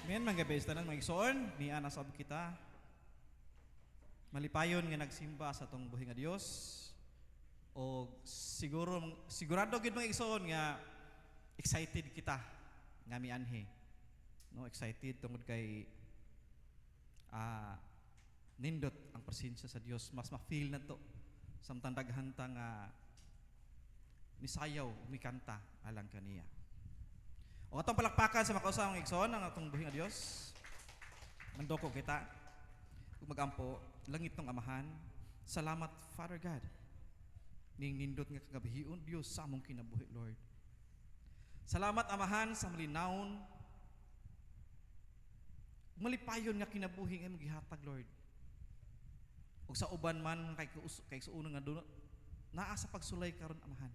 Ngayon mga besta ng mga igsoon, ni anasab kita. Malipayon nga nagsimba sa tong buhi nga Dios. O sigurado gid mga igsoon nga excited kita nga mianhi. No, excited tungod kay nindot ang presensya sa Dios. Mas ma-feel na to samtang daghan ta nga misayaw, mikanta alang kaniya. O atong palakpakan sa makausapang igsoon ang atong buhi nga Dios. Mandoko kita. Kung magampo, langit ng Amahan, salamat Father God. Ning nindot nga kagabihion Dios sa among kinabuhi Lord. Salamat Amahan sa malinawon malipayon nga kinabuhi nga imong gihatag Lord. Ug sa uban man kay suuno nga doon naa sa pagsulay karon Amahan.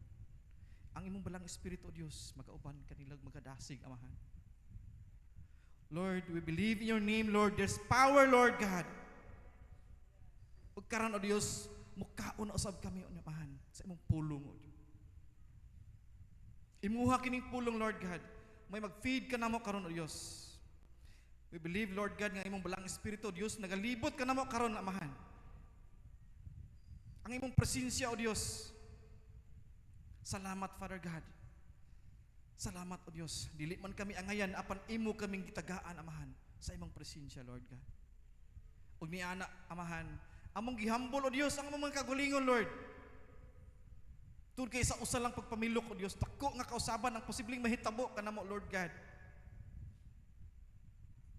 Ang imong balang espiritu o Dios magauban kanilang magadasig Amahan. Lord, we believe in your name Lord. There's power Lord God. Ug karon o Dios mukaon usab kami o Amahan sa imong pulong o Dios. Imuha kining pulong Lord God. May mag-feed ka namo karon o Dios. We believe Lord God nga imong balang espiritu o Dios nagalibot ka namo karon Amahan. Ang imong presensya o Dios. Salamat Father God. Salamat o Dios. Dili man kami angayan apan imo kaming gitagaan Amahan sa imong presensya Lord God. Ug ni ana Amahan, among gihambol o Dios ang among mga kagulingon Lord. Tungod kay sa usa lang pagpamilok o Dios, dako nga kausaban ang posibleng mahitabo kanamo Lord God.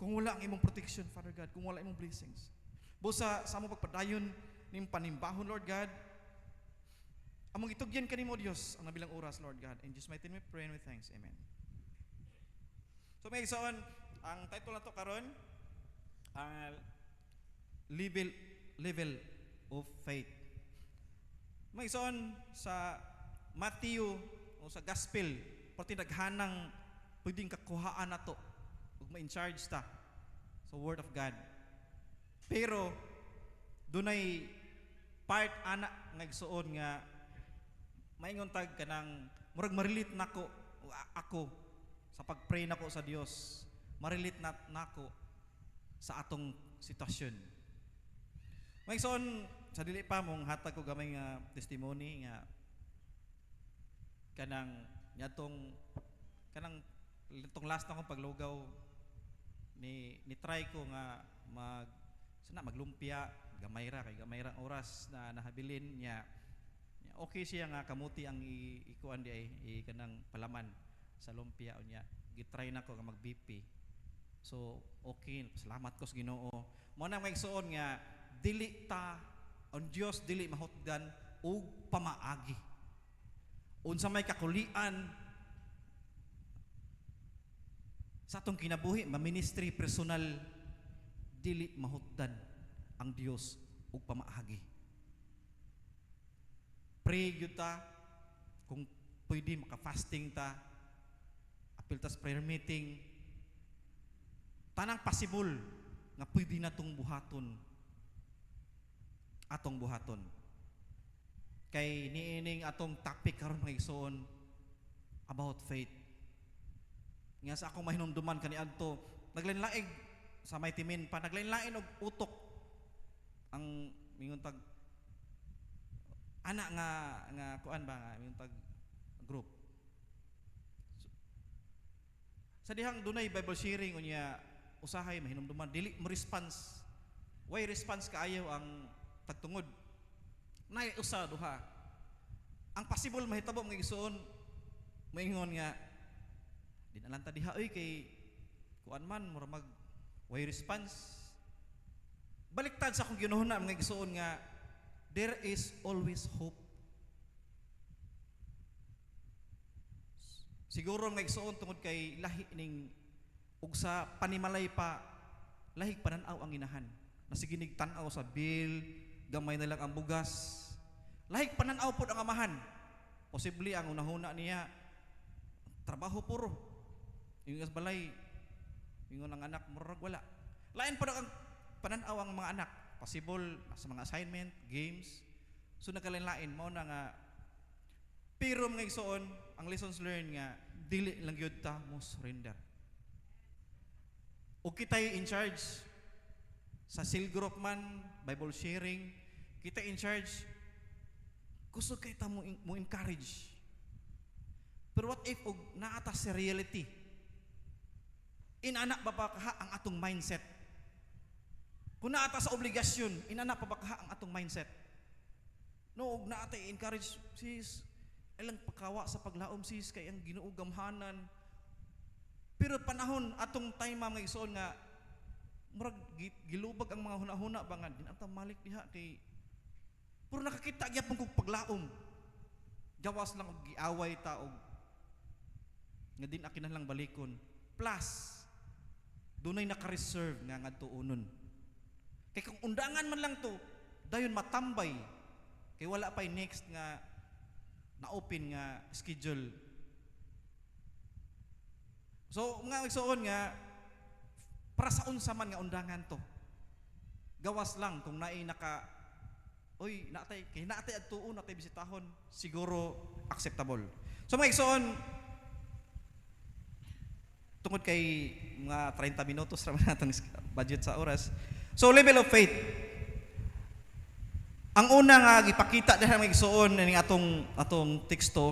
Kung wala ang imong protection Father God, kung wala imong blessings. Busa sa among pagpadayon ning panimbahon Lord God, among itugyan kanimo Dios ang nabilang oras Lord God. In Jesus mighty name we pray and with thanks. Amen. So may igsoon, ang title nato karon ang level of faith. May igsoon sa Matthew o sa Gospel, pati daghanang pwedeng kakuhaan nato ug ma-in charge ta sa Word of God. Pero dunay part ana nga igsoon nga maingon tag kanang murag marilit nako ako sa pag-pray nako sa Dios. Marilit nako sa atong sitwasyon. Maigsoon sa dili pa mong hatag ko gamay nga testimony nga kanang nyatong kanang last na akong paglugaw ni try ko nga maglumpia gamay ra ang oras na nahabilin niya. Okay siya nga kamuti ang ikuan di ay kanang palaman sa lumpia unya. Gitry na ko nga mag-BP. So okay, salamat ko sa Ginoo. Mo na maigsoon nga dili ta on Dios dili mahutdan og pamaagi. Unsa may kakulian sa atong kinabuhi, ma-ministry personal dili mahutdan ang Dios og pamaagi. Pray gyud ta kung pwede maka-fasting ta, apil ta sa prayer meeting, tanang possible nga pwede natong buhaton atong buhaton. Kay niining atong topic karon mga igsoon about faith. Nga sa akong mahinumduman kaniadto, naglain-laing sa may timin pa, naglain-lain og utok ang mingon tag ana nga kuan ba nga mingon tag group. Sa dihang dunay Bible sharing unya usahay mahinumduman dili mo response. Why response kaayo ang tagtungod? Nay usa duha. Ang possible mahitabo mga igsoon moingon nga dinalanta diha oy kay kuan man mura mag why response. Baliktad sa akong ginuhuna mga igsoon nga there is always hope. Siguro mga igsoon tungod kay lahi ning ug sa panimalay pa lahig pananaw ang inahan. Nasiginig tan-aw sa bill, gamay na lang ang bugas. Lahig pananaw pod ang amahan. Posible ang unahuna niya trabaho puro. Yung balay, yung ang anak murag wala. Lain pa ang pananaw ang mga anak. Possible sa mga assignment, games. So nagkalain-lain mo na nga. Pero mga igsoon, ang lessons learned nga dili lang gyud ta mo surrender. O kita'y in charge sa cell group man, Bible sharing, kita in charge, gusto kita mo encourage. Pero what if naata sa reality? Inanak ba kaha ang atong mindset? Kung naata sa obligasyon, inanak pa ba kaha ang atong mindset? No, naata i-encourage, sis, ilang pagkawa sa paglaom, sis, kay ang Ginoo gamhanan. Pero panahon, atong time mga igsoon nga, murag gilubag ang mga hunahuna ba nga, dinata malik diha kay, pero nakakita gyapon kog paglaom. Jawas lang og giaway ta og nga din akin lang balikon. Plus, dunay naka-reserve nga ngadto unon. Kay kung undangan man lang to, dayon matambay. Kay wala pay next nga na-open nga schedule. So, mga igsoon nga, para sa unsa man nga undangan to. Gawas lang kung naay oy, kay natay adtuon, natay bisitahon, siguro acceptable. So mga igsoon, tungod kay mga 30 minutos raman natong budget sa oras. So level of faith. Ang una nga gipakita diha mga igsoon ning atong teksto,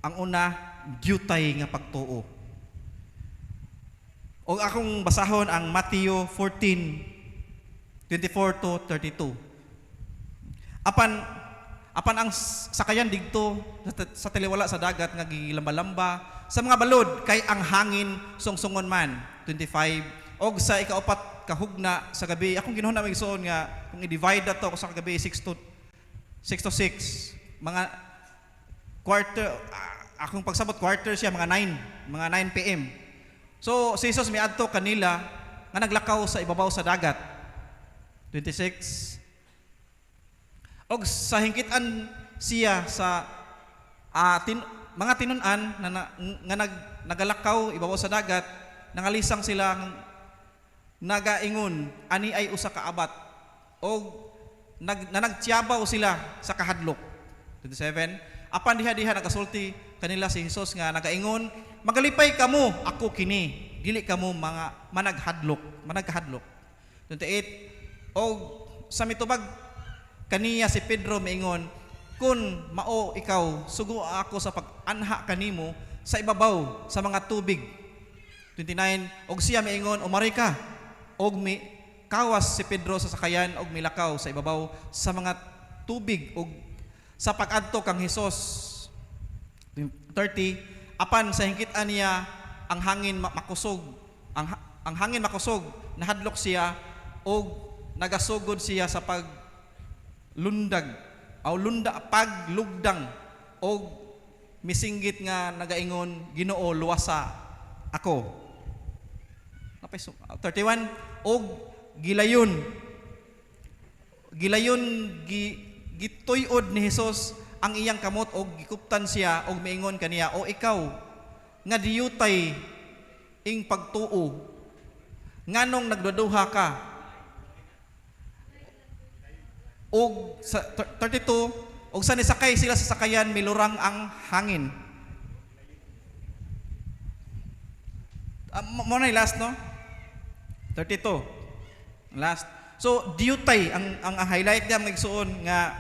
ang una dyutay nga pagtuo. O akong basahon ang Matthew 14:24 to 32. Apan ang sakayan digto sa taliwala sa dagat nga gilamba-lamba sa mga balod kay ang hangin sungsungon man. 25. Og sa ikaapat kahugna sa gabi, akong ginuhuna mig igsoon nga kung i-divide to sa gabi 6 to 6, mga quarter, akong pagsabot quarter siya mga 9 PM. So si Jesus miadto kanila nga naglakaw sa ibabaw sa dagat. 26. Og sa hingkitan siya sa mga tinun-an nagalakaw ibabaw sa dagat, nangalisang sila nagaingon ani ay usa ka abat og nagtiyabaw sila sa kahadlok. 27. Apan diha nagasulti kanila si Jesus nga nagaingon, magalipay kamo, ako kini, dili kamo mga managhadlok. 28. Og sa mitubag kaniya si Pedro maingon, kun mao ikaw, sugo ako sa pag-anha kanimo sa ibabaw sa mga tubig. 29. Og siya maingon, umari ka. Og kawas si Pedro sa sakayan og milakaw sa ibabaw sa mga tubig og sa pag-adto kang Hesus. 30. Apan sa hingkit-an niya ang hangin makusog. Ang hangin makusog, nahadlok siya og nagasugod siya sa paglugdang og misinggit nga nagaingon, Ginoo luwasa ako. 31. Og gituyod ni Hesus ang iyang kamot og gikuptan siya og miingon kaniya, o ikaw nga diyutay ing pagtuo, nganong nagduduha ka? Og sa 32, og sa nisakay sila sa sakayan, milurang ang hangin. Muna last, no? 32. Last. So, diyutay, ang highlight niya mga igsoon nga,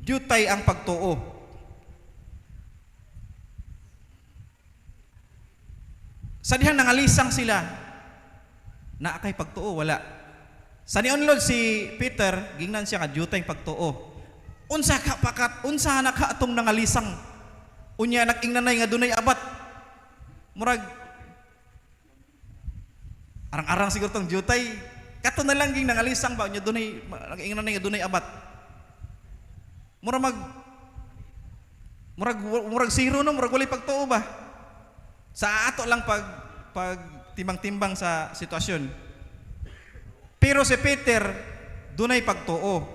diyutay ang pagtuo. Sa dihang nangalisang sila, na kay pagtuo, wala. Sa niunlod si Peter, gingnan siya nga diyutay pagtuo. Unsa na ka atong nangalisang? Unya nag-ingnanay nga dunay abat. Murag arang-arang siguro tong diyutay. Kato na lang ging nangalisang ba unya dunay nag-ingnanay nga dunay abat. Murag zero no, murag walay pagtuo ba? Sa ato lang pag timbang-timbang sa sitwasyon. Pero si Peter, dunay pagtuo.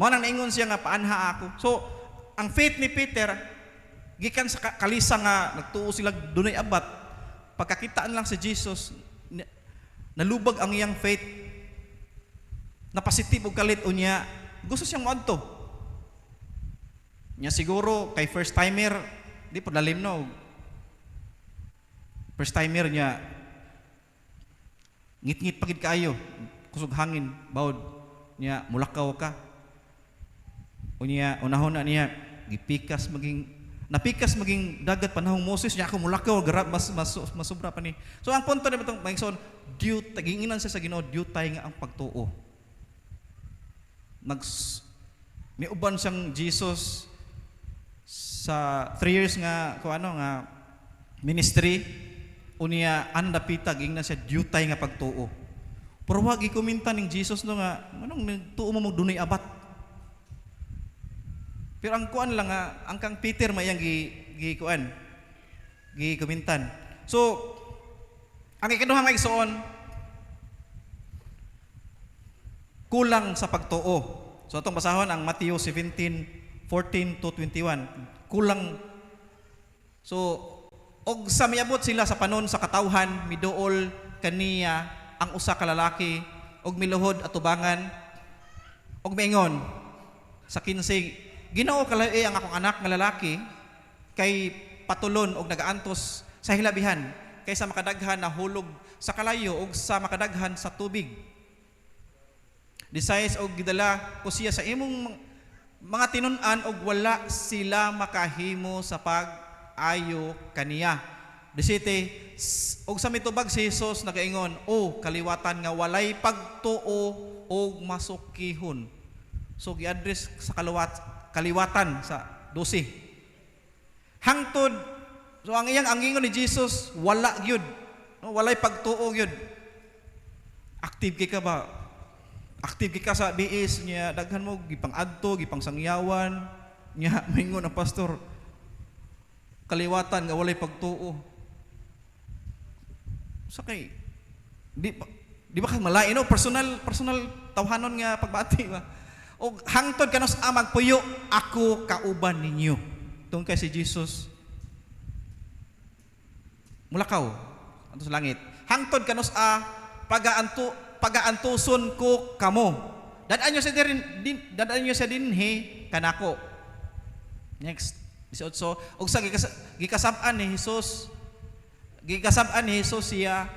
Mao nang naingon siya nga paanha ako. So, ang faith ni Peter, gikan sa kalisa nga nagtuo sila dunay abat, pagkakitaan lang si Jesus, nalubag ang iyang faith, napasitive og kalit unya, gusto siyang moadto. Nya siguro kay first timer, di pa lalim no. First timer niya, ngit-ngit pagid kaayo, kusog hangin, bawod niya, mulakaw ka. Unya, unahon na niya, napikas maging dagat panahong Moses niya ako mulakaw, masubra pa ni. So ang punto na itong mga taginginan siya sa Ginoo, dutay nga ang pagtuo. Niuban siyang Jesus sa 3 years nga ministry, unya anda pitag ingnan siya dutay nga pagtuo. Pero wag ikuminta ning Jesus no nga anong nagtuo mo dunay abat. Pero ang kuan lang nga ang kang Peter mayang gi kumintan. So ang ikaduhang nga igsoon kulang sa pagtuo. So atong basahon ang Matthew 17:14 to 21. Kulang. So og sa miabot sila sa panon sa katawhan, miduol kaniya ang usa ka lalaki og miluhod atubangan og miingon sa 15, Ginoo kalay ang akong anak nga lalaki kay patulon og nagaantos sa hilabihan kaysa makadaghan na hulog sa kalayo og sa makadaghan sa tubig. Disayes og gidala ko siya sa imong mga tinun-an og wala sila makahimo sa pag-ayo kaniya. 17, og sa mitubag si Jesus nagaingon, kaliwatan nga walay pagtuo og masukihon. So gi-address sa kaliwatan sa 12. Hangtod, so ang ingon ni Jesus, wala gyud. No, walay pagtuo gyud. Active ka ba? Active ka sa BS niya, daghan mo gipang adto, gipang sangyawan niya, maingon ang pastor, kaliwatan nga walay pagtuo. Sakay. Di ba ka malain no? Personal tawhanon nga pagbati ba? O hangtod kanos magpuyo, ako kauban ninyo. Tungkol kay si Jesus mulakaw anto sa langit. Hangtod kanos pagaantuson ko kamo. Dadaan nyo sa dinhi kanako. Next. 18. Og sa gikasab-an ni Jesus siya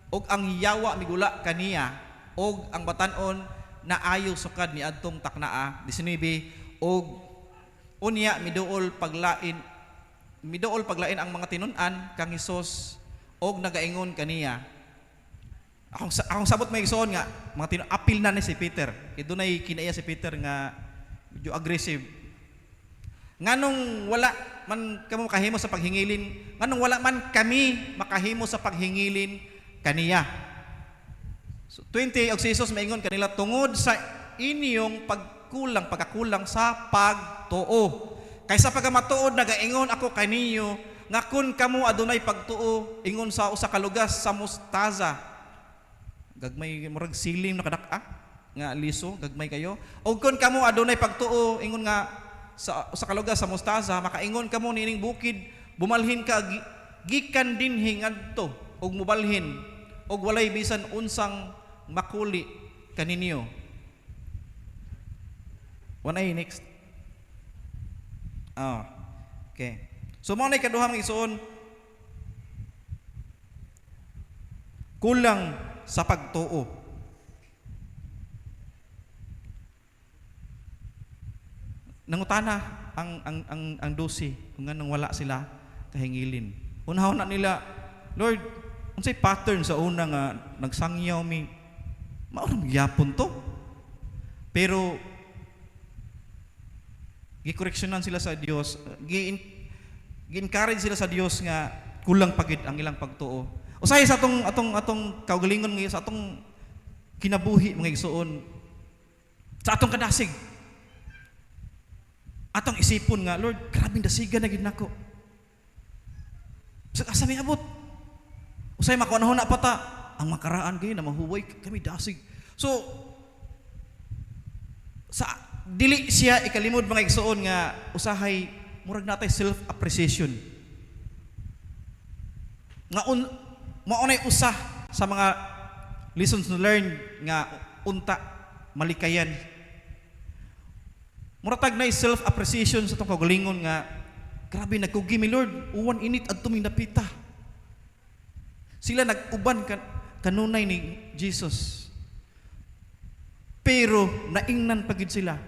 og ang yawa migula kaniya og ang batan-on na ayo sukad ni adtong taknaa. 19. Og unya miduol paglain ang mga tinun-an kang Jesus og nagaingon kaniya. Akong sabot may igsoon nga mga apil na ni si Peter. Dunay kinaiya si Peter nga medyo aggressive. Nganong wala man kamo makahimo sa paghingilin, nganong wala man kami makahimo sa paghingilin kaniya. So 20 og si Jesus maingon kanila tungod sa inyong pagkakulang sa pagtuo. Kaysa pagamatuod nagaingon ako kaniyo nga kun kamo adunay pagtuo ingon sa usa ka lugas sa mustaza. Gagmay murag siling nakadak-a nga liso, gagmay kayo. Og kun kamo adunay pagtuo ingon nga sa kalugas sa mustaza, makaingon kamo nining bukid, bumalhin ka gikan dinhi ngadto og mubalhin og walay bisan unsang makuli kaninyo. Next. Okay. So mao nay kaduhang isuon kulang sa pagtuo. Nangutana ang 12 kung anong wala sila kahingilin. Unahon na nila, Lord, unsay pattern sa una nga nagsangyaw mi maunang gyapon to. Pero gi-correctionan sila sa Dios, gi-encourage sila sa Dios nga kulang pagid ang ilang pagtuo. Usahay sa atong kaugalingon ngayon sa atong kinabuhi mga igsoon, sa atong kadasig. Atong isipon nga, Lord, grabing dasigan na gid nako. Asa may abot? Usay makunahon na pata ang makaraan gay na mahuway kami dasig. So sa dili siya ikalimod mga igsoon nga usahay murag natay self-appreciation. Nga maunay usa sa mga lessons to learn nga unta malikayan. Muratag na self-appreciation sa itong kagalingon nga grabe nagkugi mi Lord, uwan init at tuming napita. Sila nag-uban kanunay ni Jesus. Pero naingnan pagid sila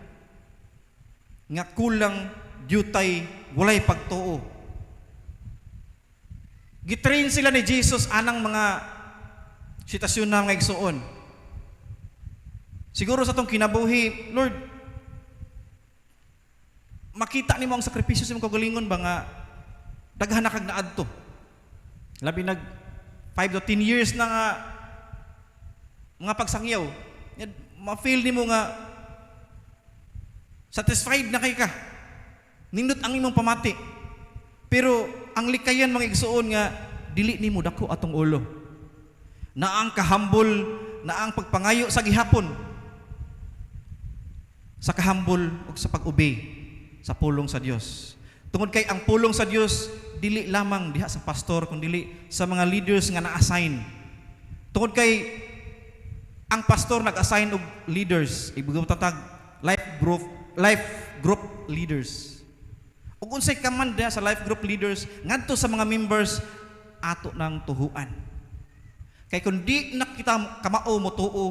nga kulang dyutay walay pagtuo. Gitrain sila ni Jesus anang mga sitasyon na mga igsuon. Siguro sa tong kinabuhi, Lord, makita nimo ang sakripisyo sa imong kaugalingon ba nga daghan na kag naadto. Labi nag 5 to 10 years na nga mga pagsangyaw. Ma-feel nimo nga satisfied na kay ka. Nindot ang imong pamati. Pero ang likayan mga igsuon nga dili nimo dako atong ulo. Na ang kahambol, na ang pagpangayo sa gihapon. Sa kahambol o sa pag-obey sa pulong sa Dios. Tungod kay ang pulong sa Dios dili lamang diha sa pastor kundi dili sa mga leaders nga na-assign. Tungod kay ang pastor nag-assign og leaders, ibugatag life group leaders. Ug unsay command diha sa life group leaders ngadto sa mga members ato ng tuhuan. Kay kung di na kita kamao mo tuo,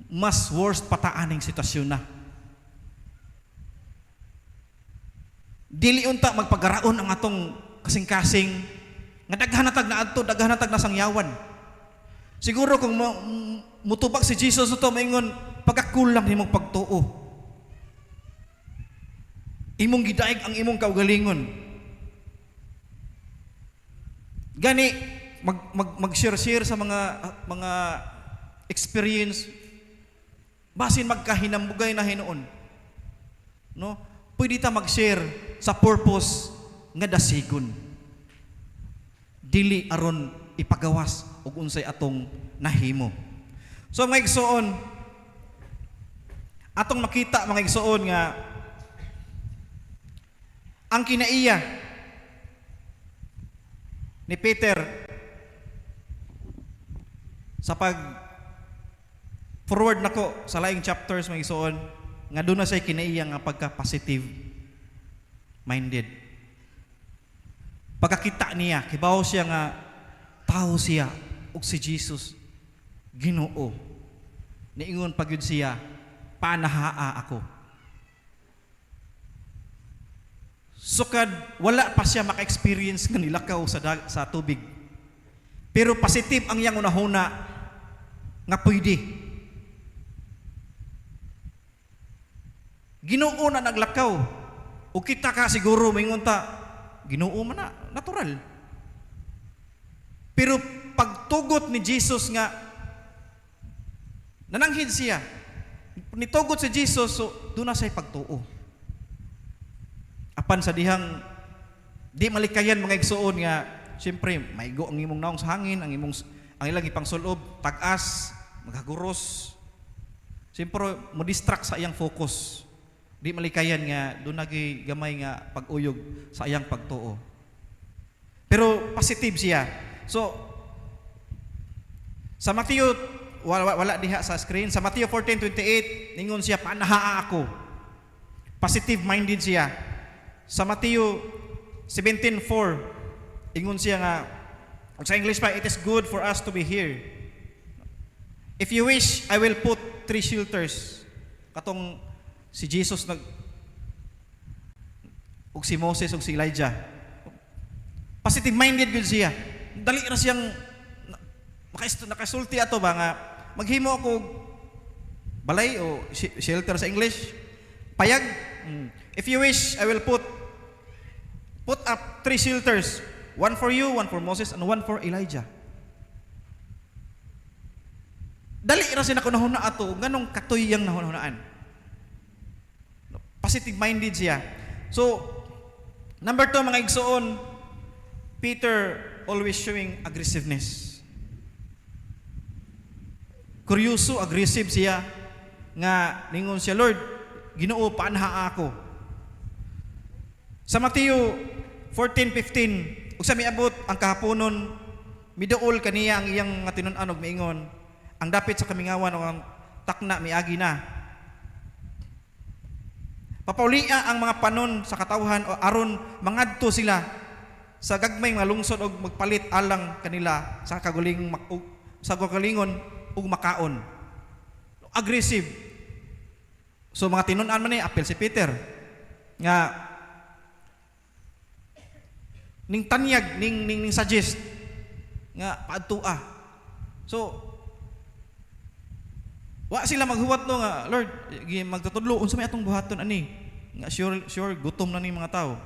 mas worst pataaning sitwasyon na. Dili unta magpagaraon ang atong kasing-kasing nga daghan natag na adto, daghan natag na sangyawan. Siguro kung mutubag si Jesus uto maingon pagkakulang nimong pagtuo. Imong gidaig ang imong kaugalingon. Gani mag-share sa mga experience basin magkahinambugay na hinuon. No? Pwede ta mag-share sa purpose nga dasigon. Dili aron ipagawas og unsay atong nahimo. So mga igsoon, atong makita mga igsoon nga ang kinaiya ni Peter sa pag forward nako sa laing chapters mga igsoon nga doon na say kinaiya nga pagka-positive minded. Pagkakita niya, kibaw siya nga tao siya ug si Jesus Ginoo. Niingon pagyud siya, panahaa ako. Sukad wala pa siya maka-experience nga nilakaw sa tubig. Pero positive ang iyang unahuna nga pwede. Ginoo na naglakaw. O kita ka siguro maingon ta, Ginoo man na, natural. Pero pagtugot ni Jesus nga nananghid siya. Nitugot si Jesus, so doon na siya pagtuo. Apan sa dihang di malikayan mga igsuon nga siyempre maigo ang imong naong sa hangin, ang ilang ipangsulob, tag-as, maghaguros. Siyempre mo distract sa iyang focus. Di malikayan nga doon nagi gamay nga pag-uyog sa iyang pagtuo. Pero positive siya. So sa Matthew wala diha sa screen, sa Matthew 14:28 ningon siya panahaa ako. Positive minded siya. Sa Matthew 17:4 ingon siya nga sa English pa, it is good for us to be here. If you wish, I will put 3 shelters. Katong si Jesus ug si Moses ug si Elijah. Positive minded gud siya. Dali ra siyang nakasulti ato ba nga maghimo ako balay o shelter sa English. Payag. If you wish, I will put up 3 shelters. 1 for you, 1 for Moses, and 1 for Elijah. Dali ra siya nakunahuna ato, ganong katoy yang nahunahunaan. Positive-minded siya. So, number 2, mga igsoon, Peter always showing aggressiveness. Kuryoso, aggressive siya, nga ningon siya, Lord, Ginoo, paanha ako. Sa Mateo 14:15, ug sa miabot ang kahaponon, miduol kaniya ang iyang nga tinun-an ug miingon, ang dapit sa kamingawan o ang takna miagi na. Papaulia ang mga panon sa katawhan o aron mangadto sila sa gagmay nga lungsod og magpalit alang kanila sa sa kagalingon ug makaon. Aggressive. So mga tinun-an man ni apel si Peter nga ning tanyag ning suggest nga paadtua. So wa sila maghuwat no nga Lord magtutudlo unsa may atong buhaton ani nga sure gutom na ning mga tao.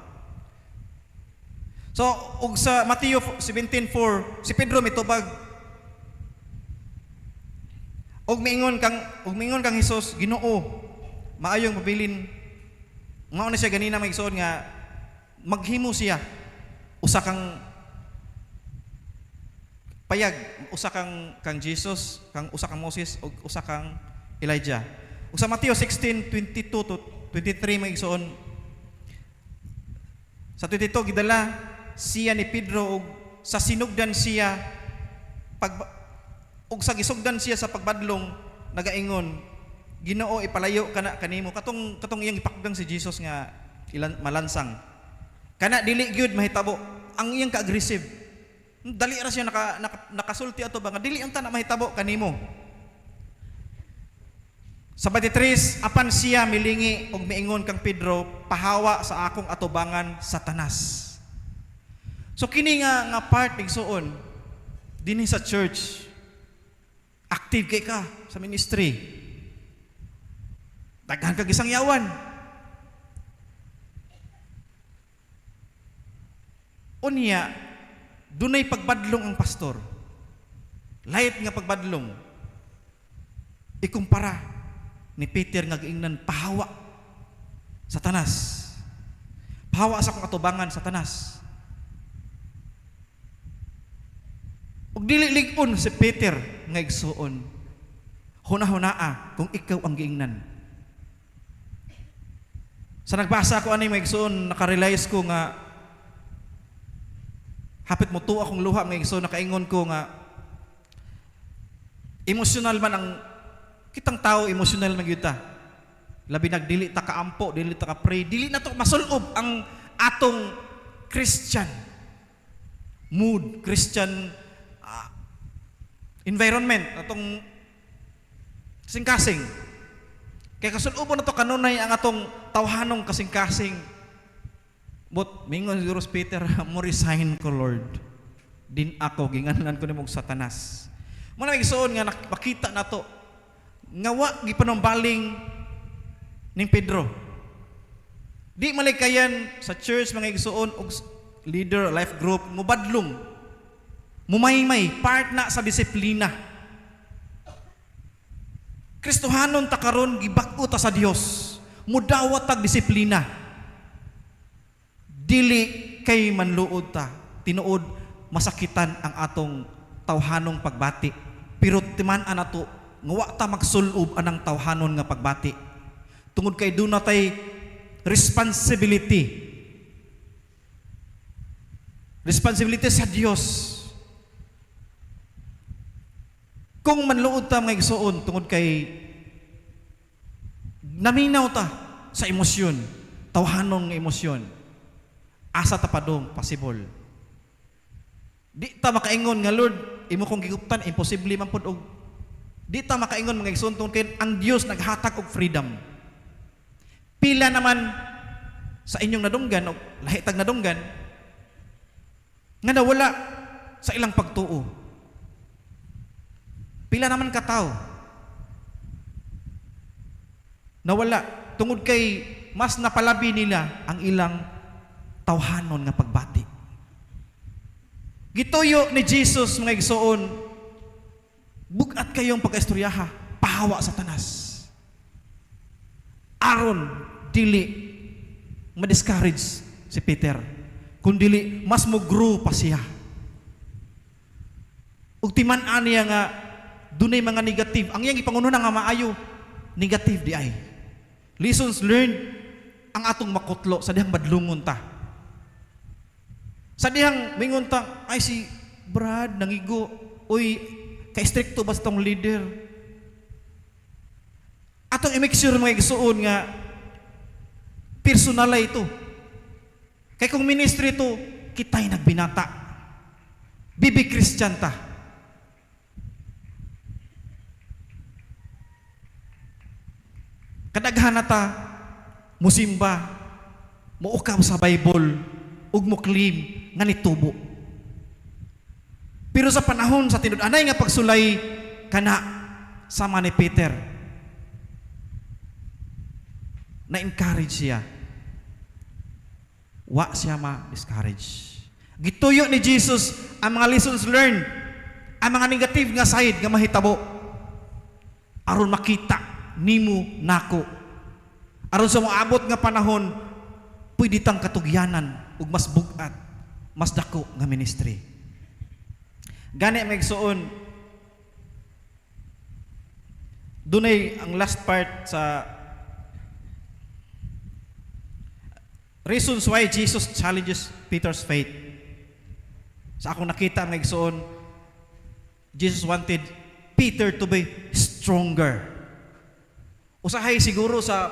So ug sa Mateo 17:4 si Pedro mitubag ug miingon kang Hesus, Ginoo, maayong pabilin. Mao na siya ganina magsuon nga maghimo siya usa kang payag, usa kang Jesus, usa kang Moses ug usa kang Elijah. Ug sa Mateo 16:22 to 23 magsuon sa 22 gidala siya ni Pedro ug sa sinugdan siya ug sa gisugdan siya sa pagbadlong nagaingon, Ginoo, ipalayo kana kanimo katong iyang ipakdang si Jesus nga malansang. Kana dili gyud mahitabo ang iyang ka-aggressive. Dali ra siya nakasulti ato ba nga dili unta na mahitabo kanimo. Sa 23 apan siya milingi ug miingon kang Pedro, pahawa sa akong atubangan Satanas. So kini nga part igsuon dinhi sa church. Active kay ka sa ministry. Daghan kag isang yawan. Unya, dunay pagbadlong ang pastor. Light nga pagbadlong. Ikumpara ni Peter nga giingnan pahawa Satanas. Pahawa sa akong atubangan Satanas. Ug dili lig-on si Peter nga igsuon. Huna-hunaa kung ikaw ang giingnan. Sa nagbasa ko ani mga igsoon, nakarealize ko nga hapit mo to akong luha mga igsoon, nakaingon ko nga emosyonal man ang kitang tao, emosyonal man gyud ta. Labi nagdili ta kaampo, dili ta ka pray, dili na to masulob ang atong Christian mood, Christian environment, atong kasing-kasing. Kaya kasulobo na to kanunay ang atong tawhanong kasing-kasing. But mingon siguro Peter, mo resign ko Lord. Din ako ginganlan ko nimog Satanas. Mo na igsuon nga nakita na to. Ngawa gipanumbaling ning Pedro. Di malikayan sa church mga igsuon og leader life group mubadlong. Mumaymay part na sa disiplina. Kristohanon ta karon gibag-o ta sa Dios. Mudawat tag disiplina. Dili kay manluod ta. Tinuod masakitan ang atong tawhanong pagbati. Pero timan-an nato nga wa ta magsulob anang tawhanon nga pagbati. Tungod kay duna tay responsibility. Responsibility sa Dios. Kung manluod ta mga igsuon tungod kay naminaw ta sa emosyon, tawhanong emosyon, asa ta padong possible. Di ta makaingon nga Lord, imo kong giguptan, imposible man pud og di ta makaingon mga igsuon tungod kay ang Dios naghatag og freedom. Pila naman sa inyong nadunggan o lahitag nadunggan nga nawala sa ilang pagtuo. Pila naman kataw nawala tungod kay mas napalabi nila ang ilang tawhanon nga pagbati. Gituyo ni Jesus mga igsoon, bugat kayong pag-istoryaha, pahawa Satanas. Aron dili ma-discourage si Peter, kundili mas mo-grow pa siya. Ug timan-an niya nga dunay mga negative. Ang iyang ipangununa nga maayo, negative di ay. Lessons learned ang atong makutlo sa dihang badlungon ta. Sa dihang mingon ta, ay si Brad nangigo, uy, ka-stricto ba itong leader? Atong i-make sure mga igsuon nga personal ito. Kay kung ministry ito, kita'y nagbinata. Bibi Christian ta. Kadaghan na ta, musimba, muukam sa Bible, ug muklim nga nitubo. Pero sa panahon sa tinud-anay nga pagsulay kana sama ni Peter, na-encourage siya. Wa siya ma-discourage. Gituyo ni Jesus ang mga lessons learned, ang mga negative nga side nga mahitabo, aron makita nimo nako. Aron sa moabot nga panahon, pwede tang katugyanan ug mas bugat, mas dako nga ministry. Gani magsuon, dunay ang last part sa reasons why Jesus challenges Peter's faith. Sa akong nakita ang igsoon, Jesus wanted Peter to be stronger. Usahay siguro sa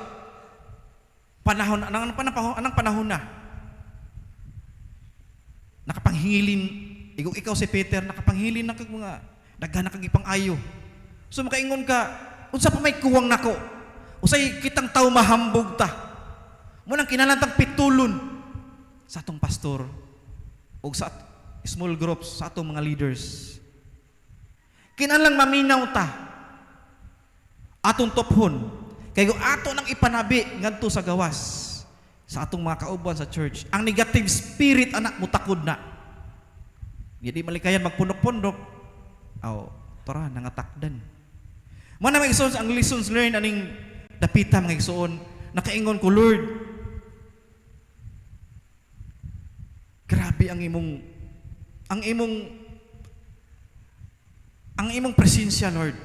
panahon, anang panahon na, nakapanghilin, ikaw si Peter, nakapanghilin na kag mga daghan na kag ipang-ayo. So makaingon ka, unsa pa may kuwang nako? Usay kitang tao mahambog ta. Munang kinalantang pitulon sa atong pastor o sa small groups, sa atong mga leaders. Kinalang maminaw ta atong tophon kay ato nang ipanabi ngadto sa gawas sa atong mga kauban sa church. Ang negative spirit anak mutakod na. Hindi malikayan magpundok-pundok. Tara nangatakdan. Mo na may igsoon ang lessons learned aning dapita mga igsoon, nakaingon ko, Lord, grabe ang imong presensya, Lord.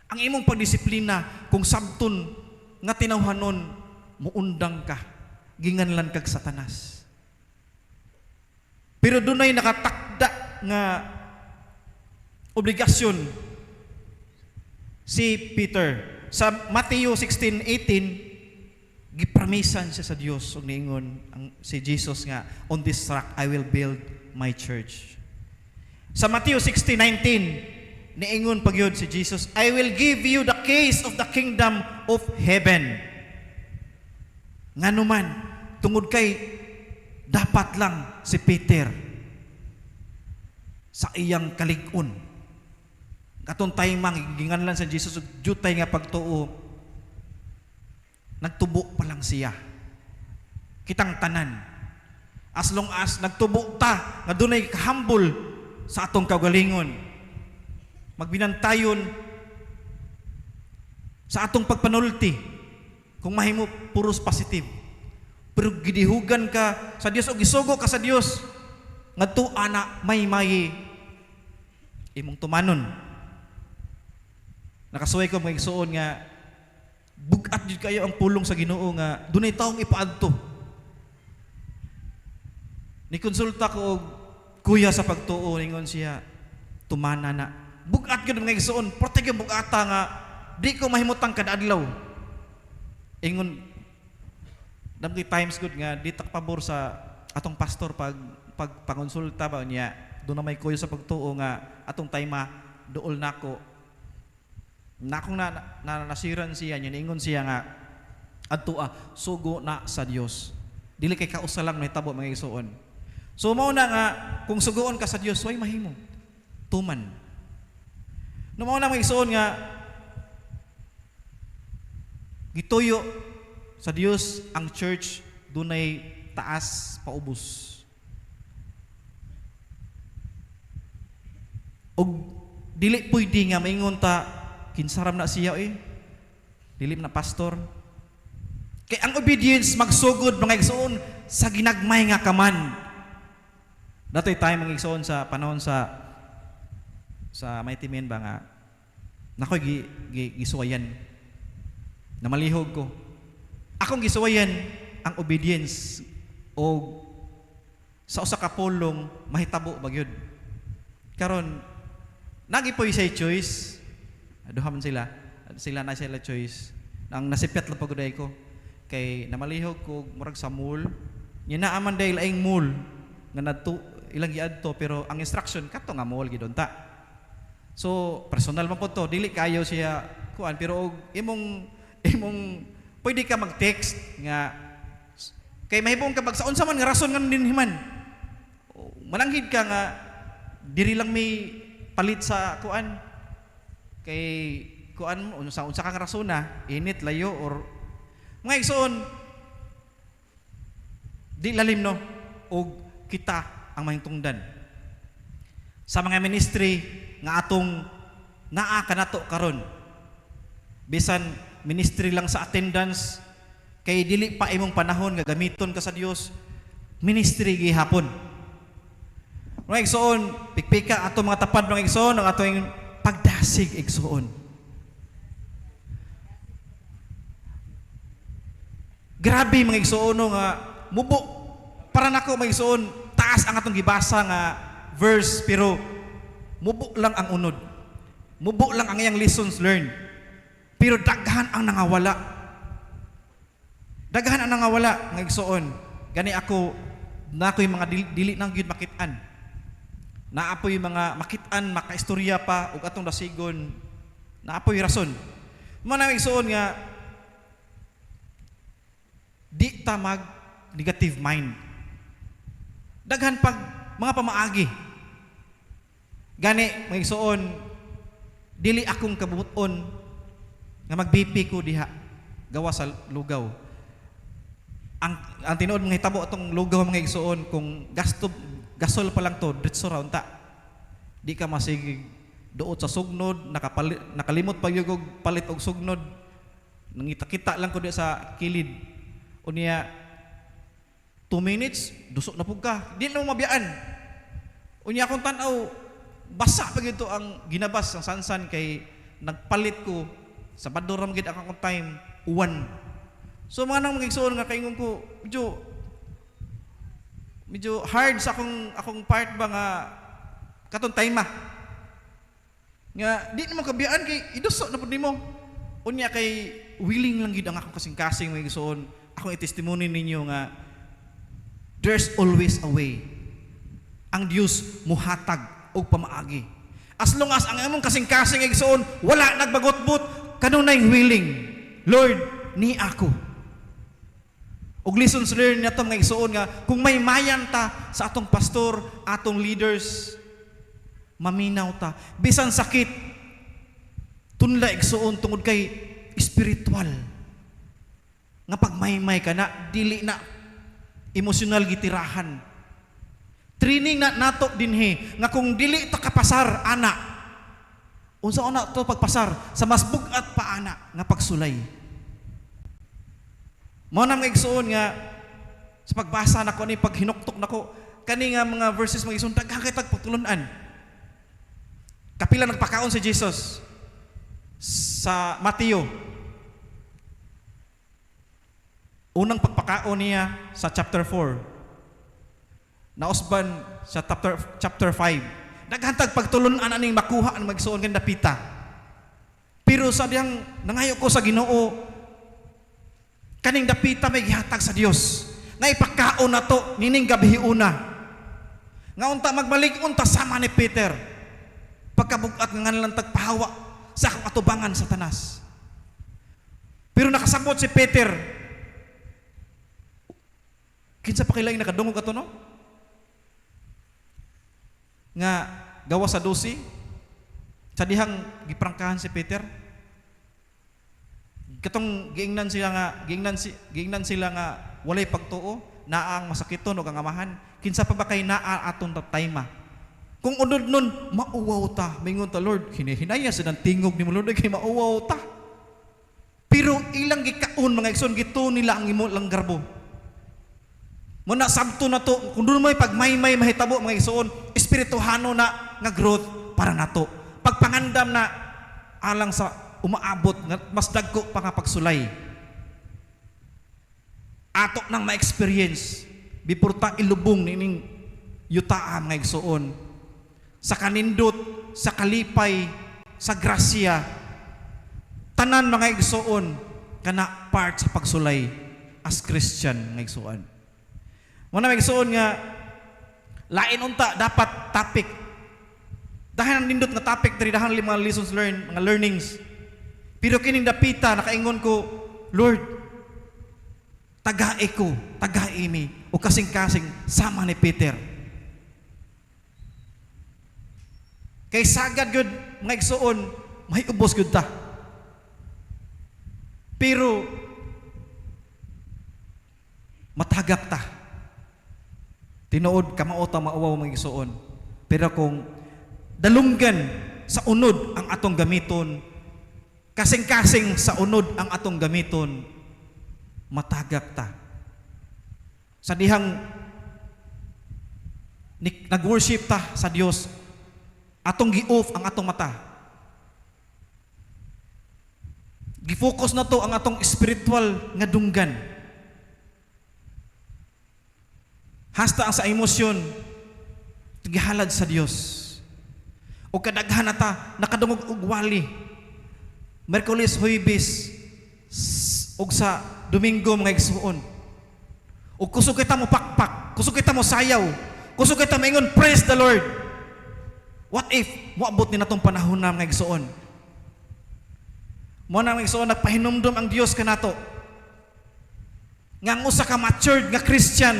Ang imong pagdisiplina kung sabton nga tinawhanon muundang ka, ginganlan kag Satanas. Pero dunay nakatakda nga obligasyon si Peter. Sa Matthew 16:18, gipramisan siya sa Dios ug niingon si Jesus nga, on this rock I will build my church. Sa Matthew 16:19, niingon pagyud si Jesus, I will give you the keys of the kingdom of heaven. Nganuman tungod kay dapat lang si Peter sa iyang kalig-on. Katong taymang ginganlan sa Jesus ug jutay nga pagtuo, nagtubo pa lang siya. Kitang tanan. As long as nagtubo ta, nga dunay kahambol sa atong kagalingon, magbinantayon sa atong pagpanulti, kung mahimo puros positive. Pero gidihugan ka sa Dios o gisugo ka sa Dios, ngadto ana may imong tumanon. Nakasuway ko mga igsoon nga bugat jud kayo ang pulong sa Ginoo nga dunay taong ipaadto. Ni konsulta ko og kuya sa pagtuo, ningon siya, tumana na. Bugat gyud mga igsoon, porte gyud bugata nga di ko mahimutang kada adlaw. Ingon damgi times good nga di tak pabor sa atong pastor pag pangonsulta ba niya. Doon na may kuya sa pagtuo nga atong tayma duol nako. Nakong nasiran siya niya, niingon siya nga adto sugo na sa Dios. Dili kay kausa lang mahitabo mga igsoon. So mao na nga kung sugoon ka sa Dios, way mahimo. Tuman. No mao na mga igsoon nga gituyo sa Dios ang church dunay taas paubos. Og dili pwede nga maingon ta kinsaram na siya dilim na pastor. Kay ang obedience magsugod mga igsoon sa ginagmay nga kaman. Datoy tayo mga igsoon sa panahon sa Mighty Men ba nga nakoy gisuwayan. Namalihog ko. Akong gisuwayan ang obedience o sa usa ka pulong mahitabo bagyod. Karon nagipoy say choice. Duha man sila na sila choice. Ang nasipyat lang paguday ko kay namalihog ko murag sa mall. Nya naaman day laing mall nga nadto ilang giadto pero ang instruction kato nga mall gid unta. So personal man po to, dili kayo siya kuan pero og imong pwede ka mag-text nga kay mahibong ka sa unsa man nga rason nga dinhiman. Mananghid ka nga diri lang may palit sa kuan kay kuan mo unsa kang rason na init layo or mga igsoon di lalim no og kita ang mahintungdan sa mga ministry nga atong naa kanato karon bisan ministry lang sa attendance kay dili pa imong panahon nga gamiton ka sa Dios ministry gihapon mga igsoon pikpika ato mga tapad mga igsoon ang atong pagdasig igsoon grabe mga igsoon nga mubo para nako mga igsoon taas ang atong gibasa nga verse pero mubo lang ang unod mubo lang ang iyang lessons learned pero daghan ang nangawala mga igsoon gani ako nakoy mga dili nang gyud makit-an naapoy mga makit-an makaistorya pa ug atong dasigon naapoy rason mo na igsoon nga di ta mag negative mind daghan pag mga pamaagi gani mga igsoon dili akong kabuton nga mag-BP ko diha gawa sa lugaw ang tinuod mga hitabo atong lugaw mga igsoon kung gasol pa lang to diretso ra unta di ka masig duot sa sugnod nakalimot pa yung palit og sugnod nangita-kita lang ko di sa kilid unya 2 minutes dusok na pug ka di na mo mabiyaan unya akong tan-aw basa pa gito ang ginabas ang sansan kay nagpalit ko sa baduram gid akong time uwan so mga nang magigsoon nga kaingon ko medyo hard sa akong part ba nga katon time nga di na mo kabiyaan kay idusok na pud nimo unya kay willing lang gid ang akong kasing-kasing mga igsoon akong i-testimony ninyo nga there's always a way ang Dios muhatag og pamaagi as long as ang among kasing-kasing igsoon wala nagbagotbot kanunay willing Lord ni ako og lessons learned nato mga igsoon nga kung may mayan ta sa atong pastor atong leaders maminaw ta bisan sakit tunla igsoon tungod kay spiritual nga pagmaymay ka na dili na emosyonal gitirahan training na nato dinhi nga kung dili ta kapasar ana unsa ana to pagpasar sa mas bugat pa ana nga pagsulay mao na mga igsoon nga sa pagbasa nako ni paghinuktok nako kani nga mga verses mga igsoon daghan kay pagtulunan kapila nagpakaon si Jesus sa Mateo unang pagpakaon niya sa chapter 4 nausban sa chapter 5 daghantag pagtulunan aning makuha ang magsuon kang dapita pero sa diyang nangayo ko sa Ginoo kaning dapita may gihatag sa Dios nga ipakaon nato nining gabi una nga unta magbalik unta sama ni Peter pagkabugat nga lang tagpahawa sa akong atubangan sa tanas pero nakasabot si Peter kinsa pa kailang nakadungog ato no nga gawa sa 12 sa dihang giprangkahan si Peter katong giingnan sila nga walay pagtuo naang masakiton ug ang amahan kinsa pa ba kay naa aton tatayma kung unod nun mauwaw ta mingon ta Lord hinahinaya sa nang tingog ni mo Lord kay mauwaw ta pero ilang gikaon mga igsoon gito nila ang imo lang garbo mo na sabto na to kung doon mo pagmaymay mahitabo mga igsoon espirituhano na nga growth para nato pagpangandam na alang sa umaabot nga mas dagko pa nga pagsulay ato nang ma-experience before ta ilubong nining yutaan nga igsoon sa kanindot sa kalipay sa grasya tanan mga igsoon kana part sa pagsulay as Christian nga igsoon mo na igsoon nga Lain unta dapat topic. Dahil ang nindot nga topic diri dahil mga lessons learned, mga learnings. Pero kining dapita nakaingon ko, Lord, tagai ko, tagai mi, o kasing-kasing sama ni Peter. Kay sagad gud mga igsoon, may ubos gud ta. Pero matagak ta. Tinuod kamaota mauwaw mga igsoon. Pero kung dalunggan sa unod ang atong gamiton, kasing-kasing sa unod ang atong gamiton, matagak ta. Sa dihang nag-worship ta sa Dios, atong gi-off ang atong mata. Gi-focus na to ang atong spiritual nga dunggan. Hasta ang sa emosyon, gihalad sa Dios. O kadaghan na ta, nakadungog og wali. Merkulis, Huwebes, og sa Domingo mga igsoon. O kusog kita mo pakpak, kusog kita mo sayaw, kusog kita maingon, praise the Lord. What if, moabot ni natong panahon na mga igsoon? Mo na mga igsoon, nagpahinumdum ang Dios kanato. Nga ang usa ka matured nga Christian,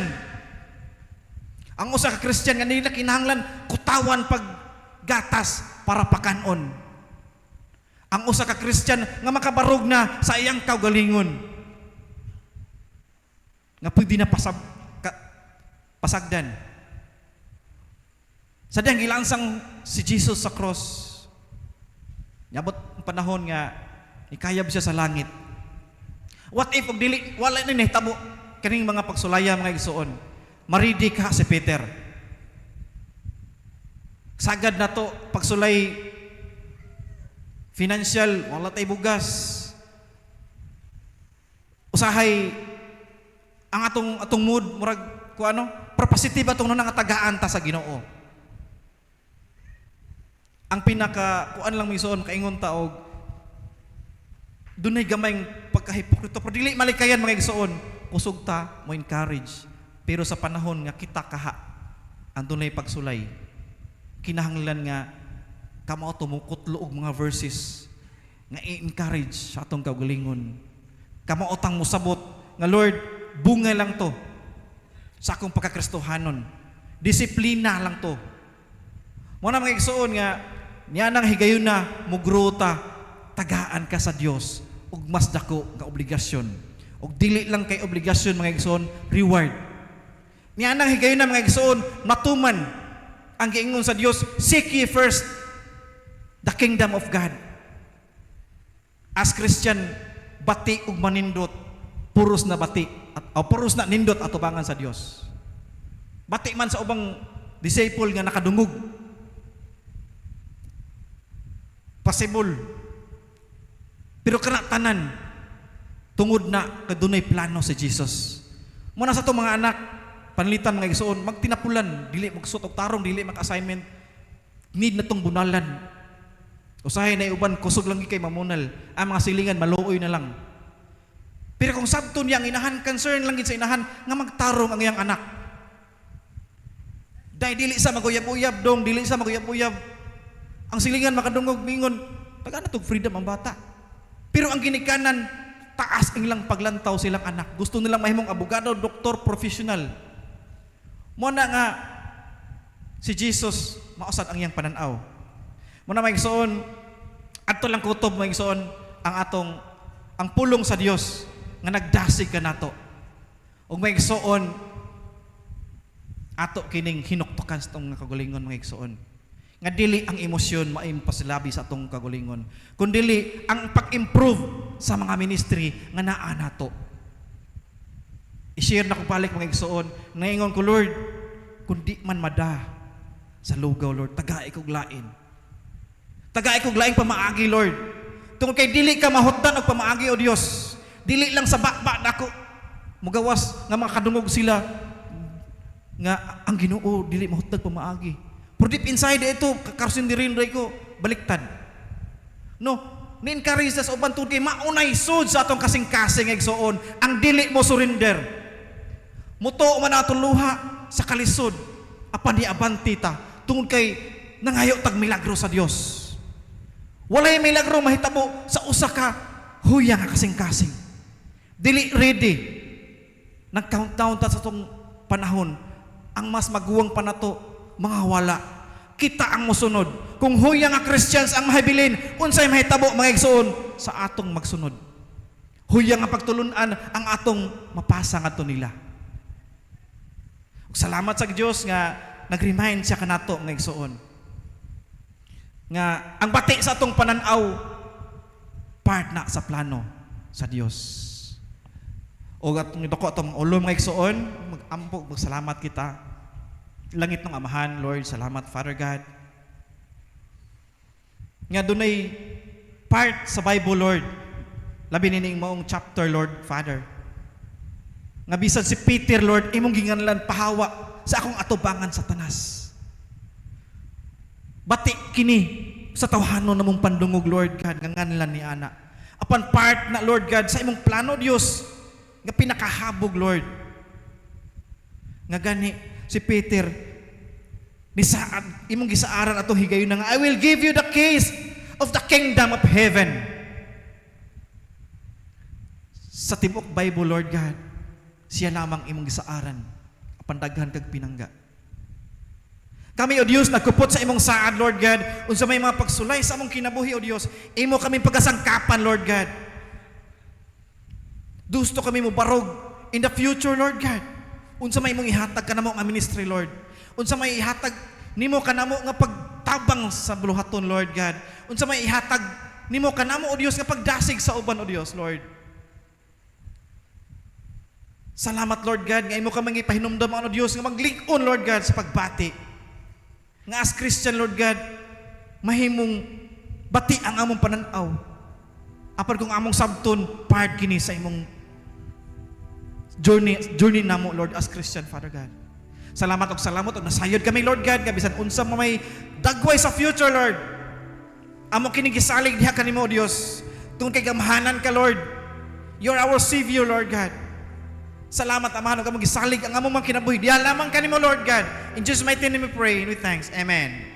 ang usa ka Christian nga nila kinahanglan kutawan pag gatas para pakanon. Ang usa ka Christian nga makabarog na sa iyang kaugalingon. Nga pwede na pasagdan. Sa diyang gilansang si Jesus sa cross, nyabot ang panahon nga ikayab siya sa langit. What if og dili wala ni nahitabo kaning mga pagsulaya mga igsoon? Maridi ka si Peter. Sagad na to pagsulay financial, wala tay bugas. Usahay ang atong mood murag ko ano, positive atong nang tagaan ta sa Ginoo. Ang pinaka kuan lang misoon kaingon ta og dunay gamayng pagkahipokrito pero dili malikayan mga igsoon, kusog ta mo encourage. Pero sa panahon nga kita kaha ang dunay pagsulay, kinahanglan nga kamao tumukutlo og mga verses nga i-encourage sa atong kaugalingon. Kamao tang musabot nga Lord, bunga lang to sa akong pagkakristohanon. Disiplina lang to. Mo na mga igsoon nga niya nang higayon na mugrota, tagaan ka sa Dios ug mas dako nga obligasyon. Ug dili lang kay obligasyon mga igsoon, reward. Niya nang higayon na mga igsoon, matuman ang giingon sa Dios, seek ye first the kingdom of God. As Christian, bati ug manindot, puros na bati at puros na nindot atubangan sa Dios. Bati man sa ubang disciple nga nakadungog. Possible. Pero kana tanan tungod na kadunay plano si Jesus. Muna sa to mga anak, panlitan mga igsoon, magtinapulan, dili magsuot og tarong, dili mag-assignment. Need na tong bunalan. Usahay na uban kusog lang kay mamunal. Ang mga silingan maluoy na lang. Pero kung sabton yang inahan, concern lang gid sa inahan nga magtarong ang iyang anak. Dahil dili sa maguyab-uyab dong, dili sa maguyab-uyab. Ang silingan makadungog mingon, taga na tog freedom ang bata. Pero ang ginikanan, taas ang ilang paglantaw silang anak. Gusto nilang mahimong abogado, doktor, professional. Muna nga si Jesus mausad ang iyang pananaw. Muna may igsoon, adto lang kutob may igsoon ang pulong sa Dios nga nagdasig ka nato. Ug may igsoon ato kining hinuktukan sa tong kagalingon mga igsoon. Nga dili ang emosyon maimpasilabi sa atong kagalingon, kundi ang pag-improve sa mga ministry nga naa nato. I-share na ko balik mga igsoon, naingon ko, Lord, kundi man mada sa lugaw, Lord, taga ikog lain. Taga ikog laing pamaagi, Lord. Tungkol kay dili ka mahutdan og pamaagi o Dios. Dili lang sa bakba nako mugawas nga makadungog sila nga ang Ginoo dili mahutdan pamaagi. Pero deep inside ito, kakarsin di rin ko, baliktad. No, ni-encourage sa uban tungkol kay maunay sud sa atong kasing-kasing igsoon, ang dili mo surrender. Muto man atong luha sa kalisod. apan di abanti ta tungod kay nangayo tag milagro sa Dios. Walay milagro mahitabo sa usa ka huyang nga kasing-kasing. Dili ready. Nag-countdown ta sa tong panahon. Ang mas maguwang pa nato mga wala. Kita ang mosunod. Kung huyang nga Christians ang mahabilin, unsay mahitabo mga igsoon sa atong magsunod. Huyang nga pagtulunan ang atong mapasa ngadto nila. Salamat sa Dios nga nag-remind siya kanato nga igsoon. Nga ang bati sa atong pananaw part na sa plano sa Dios. O atong dako atong ulom nga igsoon, mag-ampo magsalamat kita. Langit ng Amahan, Lord, salamat Father God. Nga dunay part sa Bible, Lord, labi nining maong chapter, Lord, Father. Nga bisan si Peter, Lord, imong ginganlan pahawa sa akong atubangan sa tanas. Bati kini sa tawhanon namong pandungog, Lord God, nga nganlan ni ana. Apan part na, Lord God, sa imong plano, Dios, nga pinakahabog, Lord. Nga gani si Peter ni saad imong gisaaran atong higayon nga I will give you the keys of the kingdom of heaven. Sa tibuok Bible, Lord God, siya lamang imong gisaaran apan daghan kag pinangga. Kami, O Dios, nagkupot sa imong saad, Lord God, unsa may mga pagsulay sa among kinabuhi, O Dios, imo kami pagasangkapan, Lord God. Gusto kami mo barog in the future, Lord God. Unsa may imong ihatag kanamo nga ministry, Lord. Unsa may ihatag nimo kanamo nga pagtabang sa buluhaton, Lord God. Unsa may ihatag nimo kanamo, O Dios, nga pagdasig sa uban, O Dios, Lord. Salamat, Lord God, nga imo kami ipahinumdom, O Dios, nga maglig-on, Lord God, sa pagbati. Nga as Christian, Lord God, mahimong bati ang among pananaw. Apan kung among sabton, part kini sa imong journey namo, Lord, as Christian, Father God. Salamat og nasayod kami, Lord God, nga bisan unsa mo may dagway sa future, Lord. Amo kini gisalig diha kanimo, Dios. Tungod kay gamhanan ka, Lord. You're our Savior, Lord God. Salamat, Amahan, og among gisalig ang among mga kinabuhi. Diha lamang kanimo, Lord God. In Jesus' mighty name we pray and we thanks. Amen.